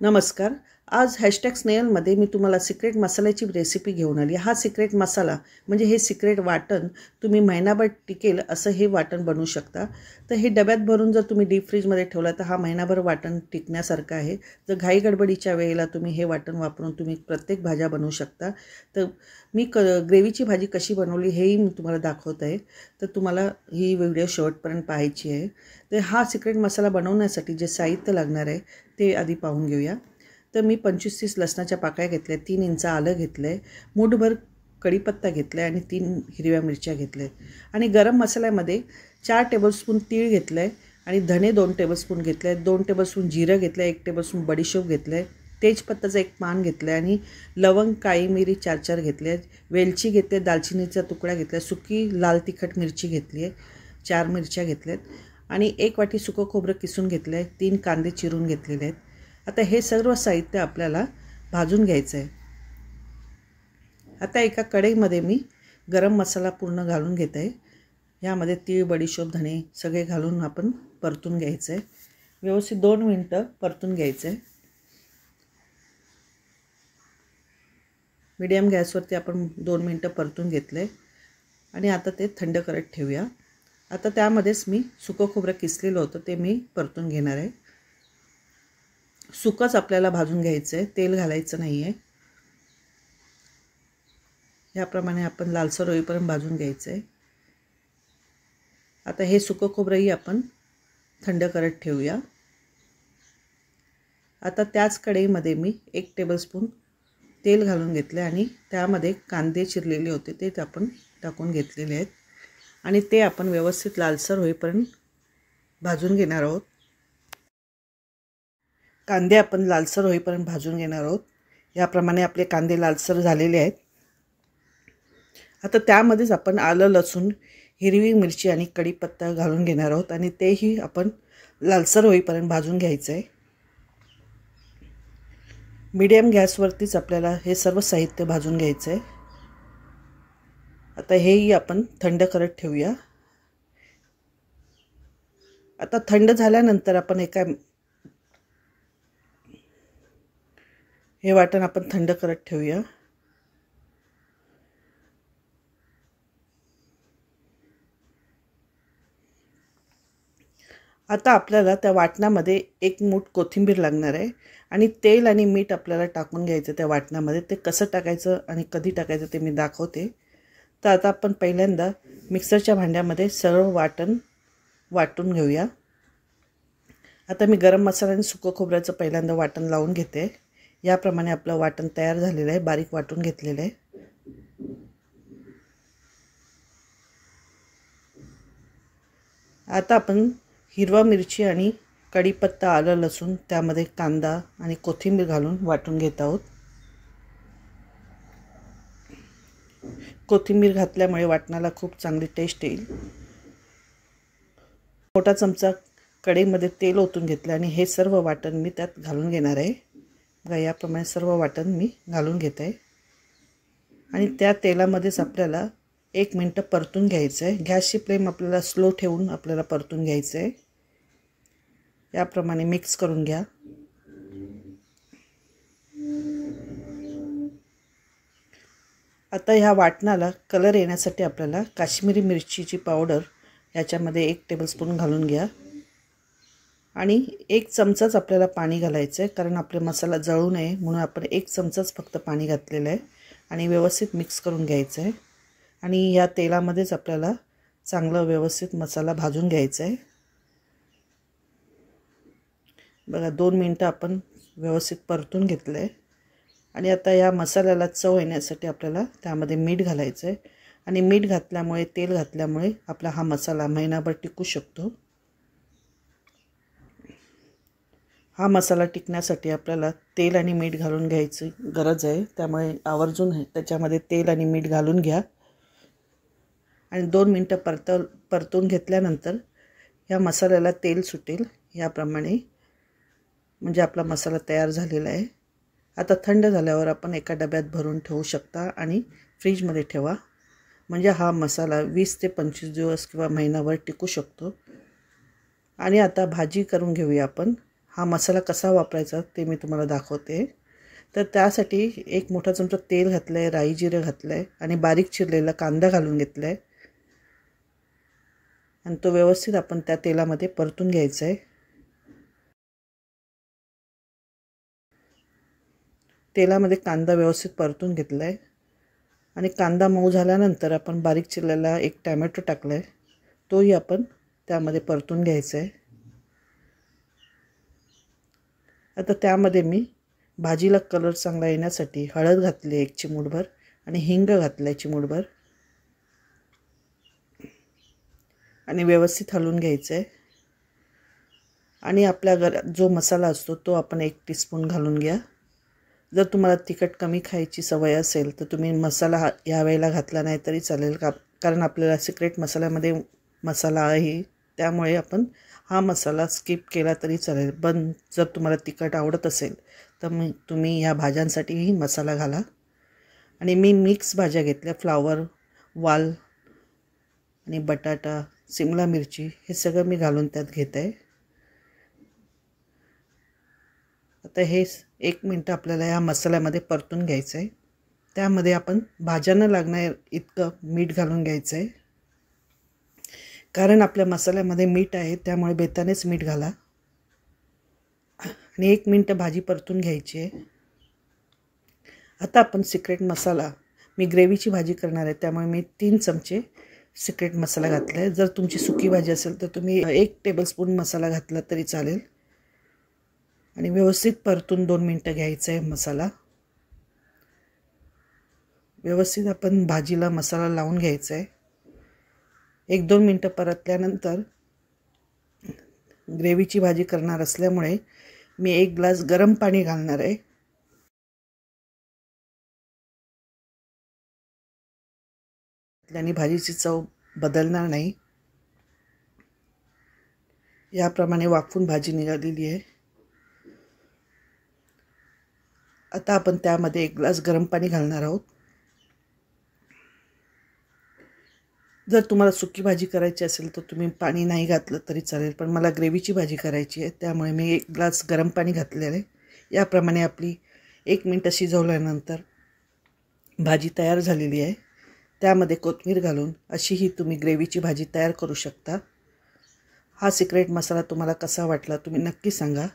नमस्कार. आज हॅशटॅग स्नेहलमध्ये मी तुम्हाला सिक्रेट मसाल्याची रेसिपी घेऊन आली. हा सिक्रेट मसाला म्हणजे हे सिक्रेट वाटण तुम्ही महिनाभर टिकेल असं हे वाटण बनवू शकता. तर हे डब्यात भरून जर तुम्ही डीप फ्रीजमध्ये ठेवलं तर हा महिनाभर वाटण टिकण्यासारखं आहे. जर घाई गडबडीच्या वेळेला तुम्ही हे वाटण वापरून तुम्ही प्रत्येक भाज्या बनवू शकता. तर मी ग्रेव्हीची भाजी कशी बनवली हेही मी तुम्हाला दाखवत आहे. तर तुम्हाला ही व्हिडिओ शेवटपर्यंत पाहायची आहे. तर हा सिक्रेट मसाला बनवण्यासाठी जे साहित्य लागणार आहे ते आधी पाहून घेऊया. तर मी 25-30 लसणाच्या पाकळ्या घेतल्या, 3 इंच आलं घेतलं आहे, मूठभर कढीपत्ता घेतला आहे आणि 3 हिरव्या मिरच्या घेतल्या आहेत. आणि गरम मसाल्यामध्ये 4 टेबलस्पून तीळ घेतलं आहे आणि धणे 2 टेबलस्पून घेतले आहेत, 2 टेबलस्पून जिरं घेतलं आहे, 1 टेबलस्पून बडीशेप घेतलं आहे, तेजपत्ताचं 1 पान घेतलं आहे आणि लवंग काळी मिरी 4 घेतले आहेत, वेलची घेतले, दालचिनीचा तुकडा घेतला, सुकी लाल तिखट मिरची घेतली आहे, 4 मिरच्या घेतल्यात आणि 1 वाटी सुकं खोबरं किसून घेतलं आहे, 3 कांदे चिरून घेतलेले आहेत. आता हे सर्व साहित्य आपल्याला भाजून घ्यायचं आहे. आता एका कढईमध्ये मी गरम मसाला पूर्ण घालून घेत आहे. यामध्ये तीळ, बडीशेप, धणे सगळे घालून आपण परतून घ्यायचं आहे. व्यवस्थित 2 मिनटं परतून घ्यायचं आहे. मीडियम गॅसवरती आपण 2 मिनटं परतून घेतलं आहे आणि आता ते थंड करत ठेवूया. आता त्यामध्येच मी सुकं खोबरं किसलेलं होतं ते मी परतून घेणार आहे. सुकंच आपल्याला भाजून घ्यायचं आहे, तेल घालायचं नाही आहे. याप्रमाणे आपण लालसर होईपर्यंत भाजून घ्यायचं आहे. आता हे सुकं खोबरंही आपण थंड करत ठेवूया. आता त्याच कढईमध्ये मी 1 टेबलस्पून तेल घालून घेतले आणि त्यामध्ये कांदे चिरलेले होते ते आपण टाकून घेतलेले आहेत आणि ते आपण व्यवस्थित लालसर होईपर्यंत भाजून घेणार आहोत. कांदे आपण लालसर होईपर्यंत भाजून घेणार आहोत. याप्रमाणे आपले कांदे लालसर झालेले आहेत. आता त्यामध्येच आपण आलं, लसूण, हिरवी मिरची आणि कढीपत्ता घालून घेणार आहोत आणि तेही आपण लालसर होईपर्यंत भाजून घ्यायचं आहे. मीडियम गॅसवरतीच आपल्याला हे सर्व साहित्य भाजून घ्यायचं आहे. आता हेही आपण थंड करत ठेवूया. आता थंड झाल्यानंतर आपण हे वाटण आपण थंड करत ठेवूया. आता आपल्याला त्या वाटणामध्ये 1 मूठ कोथिंबीर लागणार आहे आणि तेल आणि मीठ आपल्याला टाकून घ्यायचं त्या वाटणामध्ये. ते कसं टाकायचं आणि कधी टाकायचं ते मी दाखवते. तर आता आपण पहिल्यांदा मिक्सरच्या भांड्यामध्ये सर्व वाटण वाटून घेऊया. आता मी गरम मसाला आणि सुकं खोबऱ्याचं पहिल्यांदा वाटण लावून घेते. याप्रमाणे आपलं वाटण तयार झालेलं आहे, बारीक वाटून घेतलेलं आहे. आता आपण हिरवा मिरची आणि कढीपत्ता, आलं, लसूण, त्यामध्ये कांदा आणि कोथिंबीर घालून वाटून घेत आहोत. कोथिंबीर घातल्यामुळे वाटणाला खूप चांगली टेस्ट येईल. मोठा चमचा कढईमध्ये तेल ओतून घेतलं आणि हे सर्व वाटण मी त्यात घालून घेणार आहे. बघा, याप्रमाणे सर्व वाटण मी घालून घेत आहे आणि त्या तेलामध्येच आपल्याला 1 मिनटं परतून घ्यायचं आहे. गॅसची फ्लेम आपल्याला स्लो ठेवून आपल्याला परतून घ्यायचं आहे. याप्रमाणे मिक्स करून घ्या. आता ह्या वाटणाला कलर येण्यासाठी आपल्याला काश्मीरी मिरचीची पावडर याच्यामध्ये 1 टेबलस्पून घालून घ्या आणि 1 चमचाच आपल्याला पाणी घालायचं आहे, कारण आपले मसाला जळू नये म्हणून आपण 1 चमचाच फक्त पाणी घातलेलं आहे आणि व्यवस्थित मिक्स करून घ्यायचं आहे. आणि या तेलामध्येच आपल्याला चांगलं व्यवस्थित मसाला भाजून घ्यायचा आहे. बघा, 2 मिनटं आपण व्यवस्थित परतून घेतलं आहे आणि आता या मसाल्याला चव येण्यासाठी आपल्याला त्यामध्ये मीठ घालायचं आहे आणि मीठ घातल्यामुळे, तेल घातल्यामुळे आपला हा मसाला महिनाभर टिकू शकतो. हा मसाला टिकण्यासाठी आपल्याला तेल आणि मीठ घालून घ्यायची गरज आहे. त्यामुळे आवर्जून त्याच्यामध्ये तेल आणि मीठ घालून घ्या आणि 2 मिनटं परतून घेतल्यानंतर या मसाल्याला तेल सुटेल. याप्रमाणे म्हणजे आपला मसाला तयार झालेला आहे. आता थंड झाल्यावर आपण एका डब्यात भरून ठेवू शकता आणि फ्रीजमध्ये ठेवा. म्हणजे हा मसाला 20 ते 25 दिवस किंवा महिनाभर टिकू शकतो. आणि आता भाजी करून घेऊया आपण. हा मसाला कसा वापरायचा ते मी तुम्हाला दाखवते. तर त्यासाठी 1 मोठा चमचा तेल घातलं आहे, राई जिरं घातलं आहे आणि बारीक चिरलेला कांदा घालून घेतला आहे आणि तो व्यवस्थित आपण त्या तेलामध्ये परतून घ्यायचा आहे. तेलामध्ये कांदा व्यवस्थित परतून घेतला आहे आणि कांदा मऊ झाल्यानंतर आपण बारीक चिरलेला 1 टॅमॅटो टाकला आहे, तोही आपण त्यामध्ये परतून घ्यायचा आहे. आता त्यामध्ये मी भाजीला कलर चांगला येण्यासाठी हळद घातली 1 चिमूटभर आणि हिंग घातला आहे चिमूटभर आणि व्यवस्थित हलवून घ्यायचं आहे. आणि आपल्या घरात जो मसाला असतो तो आपण 1 टीस्पून घालून घ्या. जर तुम्हाला तिखट कमी खायची सवय असेल तर तुम्ही मसाला या वेळेला घातला नाही तरी चालेल, कारण आपल्याला सिक्रेट मसाल्यामध्ये मसाला आहे, त्यामुळे आपण हा मसाला स्किप केला तरी चालेल. पण जर तुम्हाला तिखट आवडत असेल तर तुम्ही ह्या भाज्यांसाठीही मसाला घाला. आणि मी मिक्स भाज्या घेतल्या, फ्लावर, वाल आणि बटाटा, शिमला मिरची हे सगळं मी घालून त्यात घेत आहे. आता हे 1 मिनटं आपल्याला या मसाल्यामध्ये परतून घ्यायचं आहे. त्यामध्ये आपण भाज्यांना लागणार इतकं मीठ घालून घ्यायचं आहे, कारण आपल्या मसाल्यामध्ये मीठ आहे त्यामुळे बेतानेच मीठ घाला आणि 1 मिनटं भाजी परतून घ्यायची आहे. आता आपण सिक्रेट मसाला, मी ग्रेव्हीची भाजी करणार आहे त्यामुळे मी 3 चमचे सिक्रेट मसाला घातला आहे. जर तुमची सुकी भाजी असेल तर तुम्ही 1 टेबलस्पून मसाला घातला तरी चालेल आणि व्यवस्थित परतून 2 मिनटं घ्यायचं आहे मसाला. व्यवस्थित आपण भाजीला मसाला लावून घ्यायचा आहे. 1-2 मिनटं परतल्यानंतर ग्रेव्हीची भाजी करणार असल्यामुळे मी 1 ग्लास गरम पाणी घालणार आहे. त्याने भाजीची चव बदलणार नाही. याप्रमाणे वाफवून भाजी निघालेली आहे. आता आपण त्यामध्ये 1 ग्लास गरम पाणी घालणार आहोत. जर तुम्हाला सुकी भाजी करायची असेल तर तुम्ही पाणी नाही घातलं तरी चालेल, पण मला ग्रेव्हीची भाजी करायची आहे त्यामुळे मी 1 ग्लास गरम पाणी घातलेलं आहे. याप्रमाणे आपली 1 मिनटं शिजवल्यानंतर भाजी तयार झालेली आहे. त्यामध्ये कोथिंबीर घालून अशीही तुम्ही ग्रेव्हीची भाजी तयार करू शकता. हा सिक्रेट मसाला तुम्हाला कसा वाटला तुम्ही नक्की सांगा.